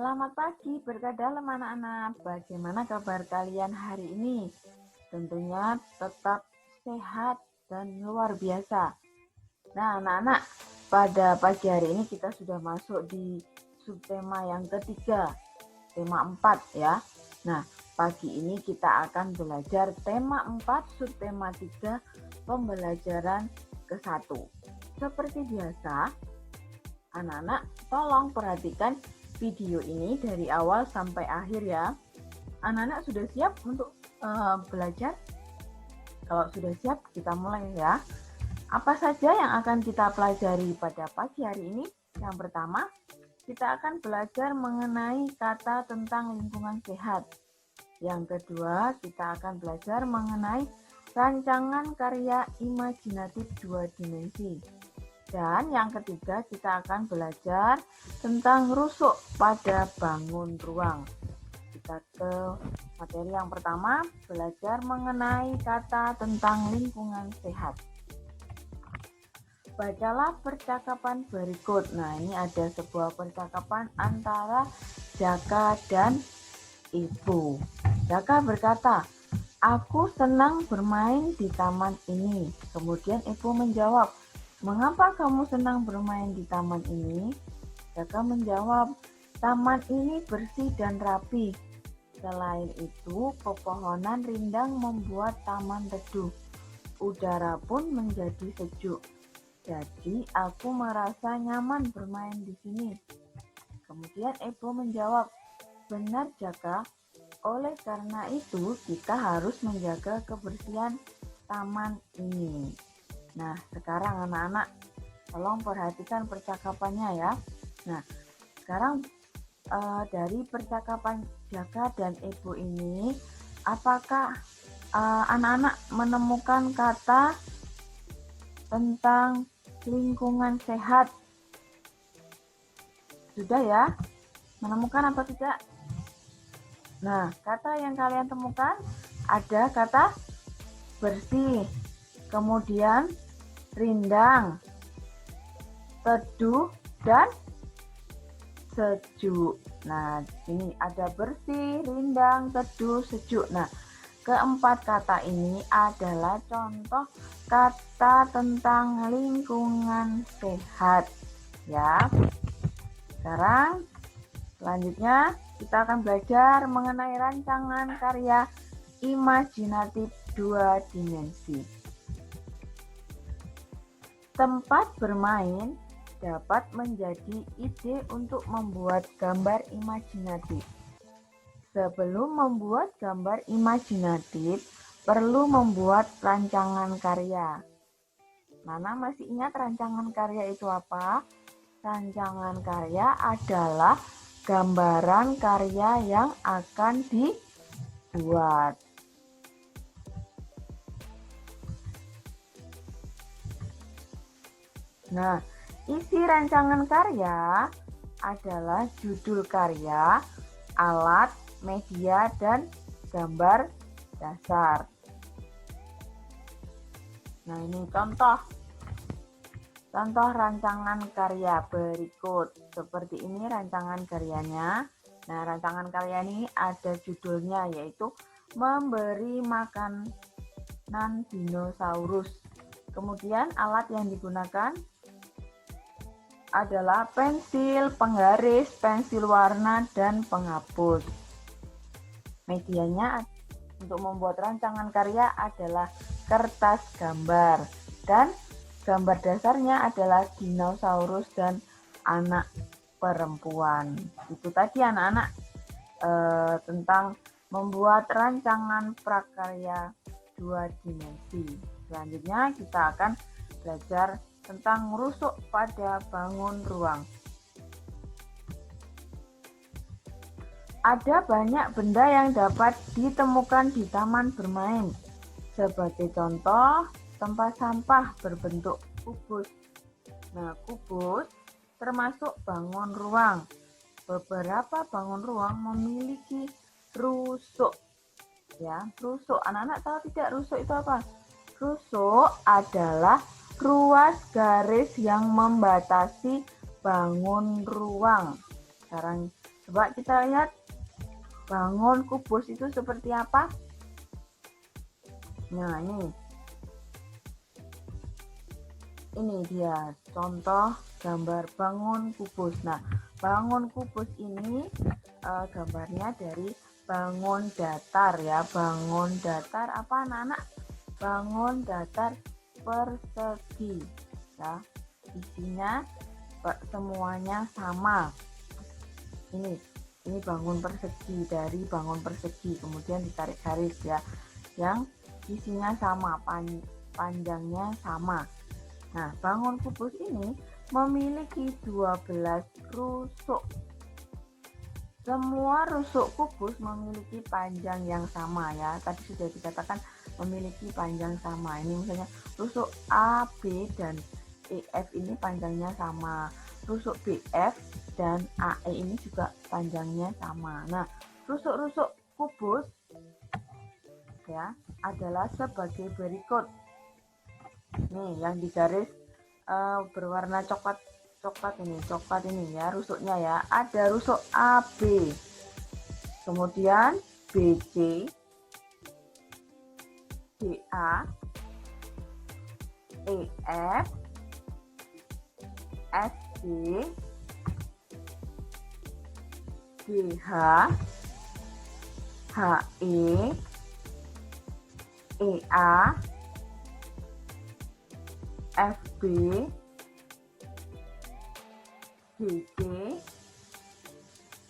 Selamat pagi, berkah dalam anak-anak. Bagaimana kabar kalian hari ini? Tentunya tetap sehat dan luar biasa. Nah, anak-anak, pada pagi hari ini kita sudah masuk di subtema yang ketiga, tema 4 ya. Nah, pagi ini kita akan belajar tema 4, subtema 3, pembelajaran ke-1. Seperti biasa, anak-anak tolong perhatikan video ini dari awal sampai akhir ya. Anak-anak sudah siap untuk belajar? Kalau sudah siap, kita mulai ya. Apa saja yang akan kita pelajari pada pagi hari ini? Yang pertama, kita akan belajar mengenai kata tentang lingkungan sehat. Yang kedua, kita akan belajar mengenai rancangan karya imajinatif 2 dimensi. Dan yang ketiga, kita akan belajar tentang rusuk pada bangun ruang. Kita ke materi yang pertama, belajar mengenai kata tentang lingkungan sehat. Bacalah percakapan berikut. Nah, ini ada sebuah percakapan antara Jaka dan Ibu. Jaka berkata, "Aku senang bermain di taman ini." Kemudian Ibu menjawab, "Mengapa kamu senang bermain di taman ini?" Jaka menjawab, "Taman ini bersih dan rapi. Selain itu, pepohonan rindang membuat taman teduh. Udara pun menjadi sejuk. Jadi, aku merasa nyaman bermain di sini." Kemudian Ibu menjawab, "Benar, Jaka. Oleh karena itu, kita harus menjaga kebersihan taman ini." Nah, sekarang anak-anak tolong perhatikan percakapannya ya. Nah, sekarang dari percakapan Jaka dan Ibu ini, apakah anak-anak menemukan kata tentang lingkungan sehat? Sudah ya? Menemukan atau tidak? Nah, kata yang kalian temukan ada kata bersih, kemudian rindang, teduh, dan sejuk. Nah, ini ada bersih, rindang, teduh, sejuk. Nah, keempat kata ini adalah contoh kata tentang lingkungan sehat. Ya. Sekarang, selanjutnya kita akan belajar mengenai rancangan karya imajinatif 2 dimensi. Tempat bermain dapat menjadi ide untuk membuat gambar imajinatif. Sebelum membuat gambar imajinatif, perlu membuat rancangan karya. Mana masih ingat rancangan karya itu apa? Rancangan karya adalah gambaran karya yang akan dibuat. Nah, isi rancangan karya adalah judul karya, alat, media, dan gambar dasar. Nah, ini contoh rancangan karya berikut. Seperti ini rancangan karyanya. Nah, rancangan karya ini ada judulnya, yaitu Memberi Makanan Dinosaurus. Kemudian alat yang digunakan adalah pensil, penggaris, pensil warna, dan penghapus. Medianya untuk membuat rancangan karya adalah kertas gambar, dan gambar dasarnya adalah dinosaurus dan anak perempuan. Itu tadi anak-anak tentang membuat rancangan prakarya 2 dimensi. Selanjutnya kita akan belajar tentang rusuk pada bangun ruang. Ada banyak benda yang dapat ditemukan di taman bermain. Sebagai contoh, tempat sampah berbentuk kubus. Nah, kubus termasuk bangun ruang. Beberapa bangun ruang memiliki rusuk. Ya, rusuk. Anak-anak tahu tidak rusuk itu apa? Rusuk adalah ruas garis yang membatasi bangun ruang. Sekarang Coba kita lihat bangun kubus itu seperti apa. Nah, ini dia contoh gambar bangun kubus. Nah, bangun kubus ini gambarnya dari bangun datar ya. Bangun datar apa anak-anak? Bangun datar persegi ya. Isinya semuanya sama. Ini bangun persegi, dari bangun persegi kemudian ditarik garis ya, yang isinya sama, panjangnya sama. Nah, bangun kubus ini memiliki 12 rusuk. Semua rusuk kubus memiliki panjang yang sama ya. Tadi sudah dikatakan memiliki panjang sama. Ini misalnya rusuk A, B, dan EF ini panjangnya sama. Rusuk BF dan AE ini juga panjangnya sama. Nah, rusuk-rusuk kubus ya adalah sebagai berikut. Nih, yang digaris berwarna coklat ini ya rusuknya ya. Ada rusuk AB, kemudian BC, DA, EF, SD, DH, HE, EA, FB, GG,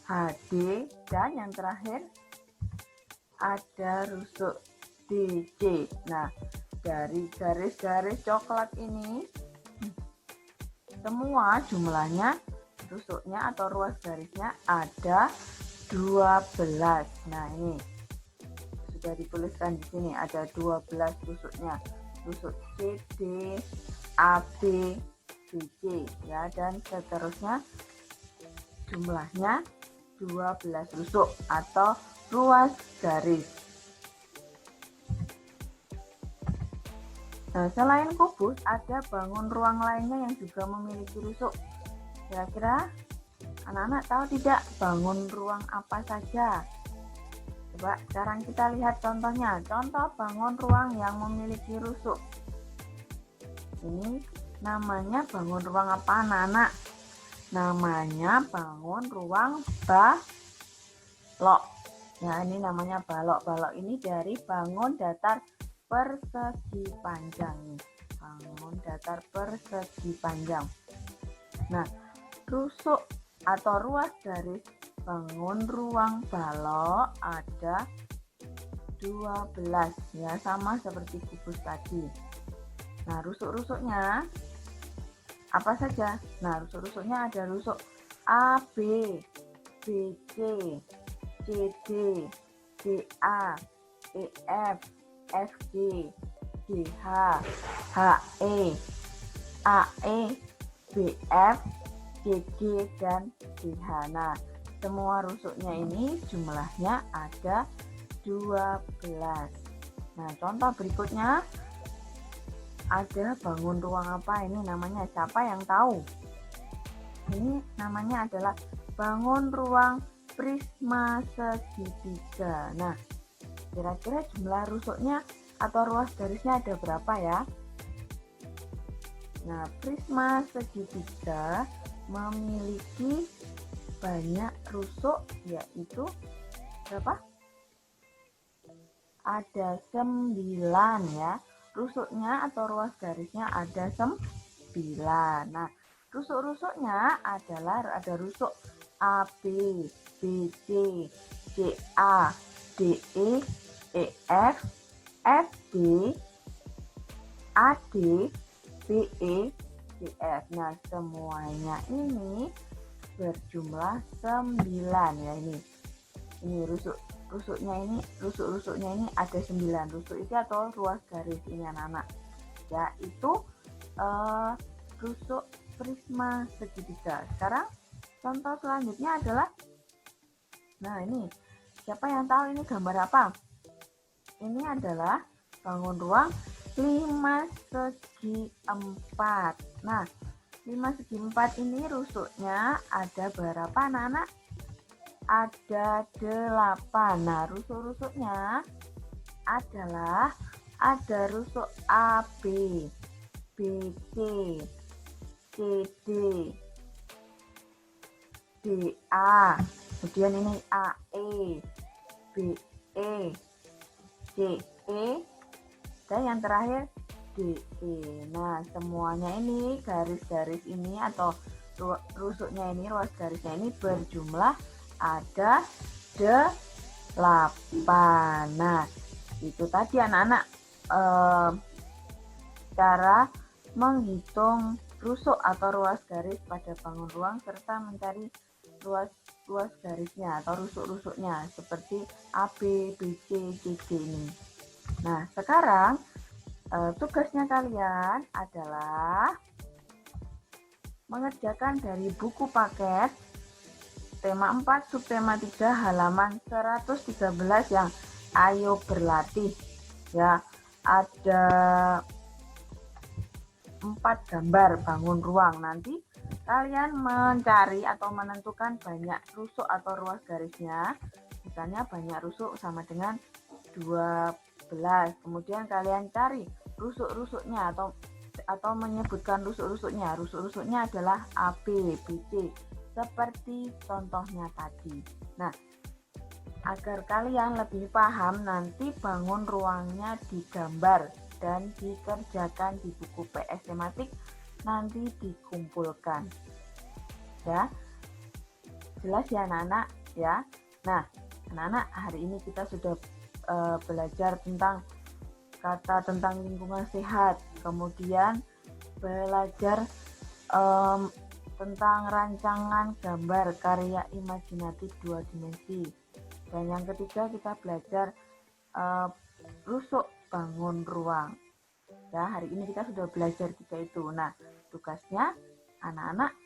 HD, dan yang terakhir ada rusuk DC. Nah, dari garis-garis coklat ini semua jumlahnya rusuknya atau ruas garisnya ada 12. Nah, ini sudah dituliskan di sini ada 12 rusuknya. Rusuk CD, AB, BC ya, dan seterusnya jumlahnya 12 rusuk atau ruas garis. Nah, selain kubus ada bangun ruang lainnya yang juga memiliki rusuk. Kira-kira anak-anak tahu tidak bangun ruang apa saja? Coba sekarang kita lihat contohnya. Contoh bangun ruang yang memiliki rusuk. Ini namanya bangun ruang apa anak-anak? Namanya bangun ruang balok. Ya, ini namanya balok. Balok ini dari bangun datar persegi panjang nih. Bangun datar persegi panjang. Nah, rusuk atau ruas garis bangun ruang balok ada 12 ya, sama seperti kubus tadi. Nah, rusuk-rusuknya apa saja? Nah, rusuk-rusuknya ada rusuk AB, BC, CD, DA, EF, FG, GH, HE, AE, BF, GG, dan GH. Nah, semua rusuknya ini jumlahnya ada 12. Nah, contoh berikutnya ada bangun ruang apa ini namanya? Siapa yang tahu? Ini namanya adalah bangun ruang prisma segitiga. Nah, kira-kira jumlah rusuknya atau ruas garisnya ada berapa ya? Nah, prisma segitiga memiliki banyak rusuk, yaitu berapa? Ada 9 ya. Rusuknya atau ruas garisnya ada 9. Nah, rusuk-rusuknya adalah ada rusuk AB, BC, CA, DE, EF, FD, AD, BE, CF. Nah, semuanya ini berjumlah 9 ya ini. Ini rusuknya ini ada 9 rusuk itu atau ruas garis ini anak-anak. Yaitu rusuk prisma segitiga. Sekarang contoh selanjutnya adalah, nah ini siapa yang tahu ini gambar apa? Ini adalah bangun ruang 5 segi 4. Nah, 5 segi 4 ini rusuknya ada berapa anak-anak? ada 8. Nah, rusuk-rusuknya adalah ada rusuk AB, BC, CD, DA, kemudian ini AE, BE, CE, dan yang terakhir DE. Nah, semuanya ini garis-garis ini atau rusuknya ini, ruas garisnya ini berjumlah ada 8. Nah, itu tadi anak-anak cara menghitung rusuk atau ruas garis pada bangun ruang serta mencari ruas garisnya atau rusuk-rusuknya seperti AB, BC, CD ini. Nah, sekarang tugasnya kalian adalah mengerjakan dari buku paket tema 4 subtema 3 halaman 113 yang ayo berlatih. Ya, ada 4 gambar bangun ruang. Nanti kalian mencari atau menentukan banyak rusuk atau ruas garisnya. Misalnya banyak rusuk sama dengan 12. Kemudian kalian cari rusuk-rusuknya atau menyebutkan rusuk-rusuknya. Rusuk-rusuknya adalah AB, BC, seperti contohnya tadi. Nah, agar kalian lebih paham, nanti bangun ruangnya digambar dan dikerjakan di buku PS tematik, nanti dikumpulkan. Ya, jelas ya anak-anak ya. Nah, anak-anak, hari ini kita sudah belajar tentang kata tentang lingkungan sehat, kemudian belajar tentang rancangan gambar karya imajinatif 2 dimensi. Dan yang ketiga kita belajar rusuk bangun ruang. Ya, hari ini kita sudah belajar 3 itu. Nah, tugasnya anak-anak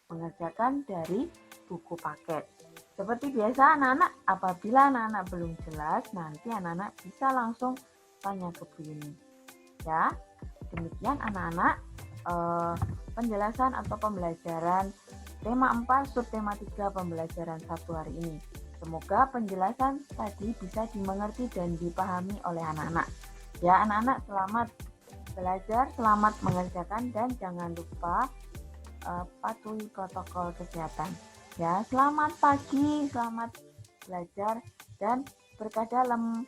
mengerjakan dari buku paket. Seperti biasa anak-anak, apabila anak-anak belum jelas, nanti anak-anak bisa langsung tanya ke Bu Yuni. Ya, demikian anak-anak penjelasan atau pembelajaran tema 4 subtema 3 pembelajaran 1 hari ini. Semoga penjelasan tadi bisa dimengerti dan dipahami oleh anak-anak. Ya, anak-anak, selamat belajar, selamat mengerjakan, dan jangan lupa patuhi protokol kesehatan. Ya, selamat pagi, selamat belajar, dan berkah dalam.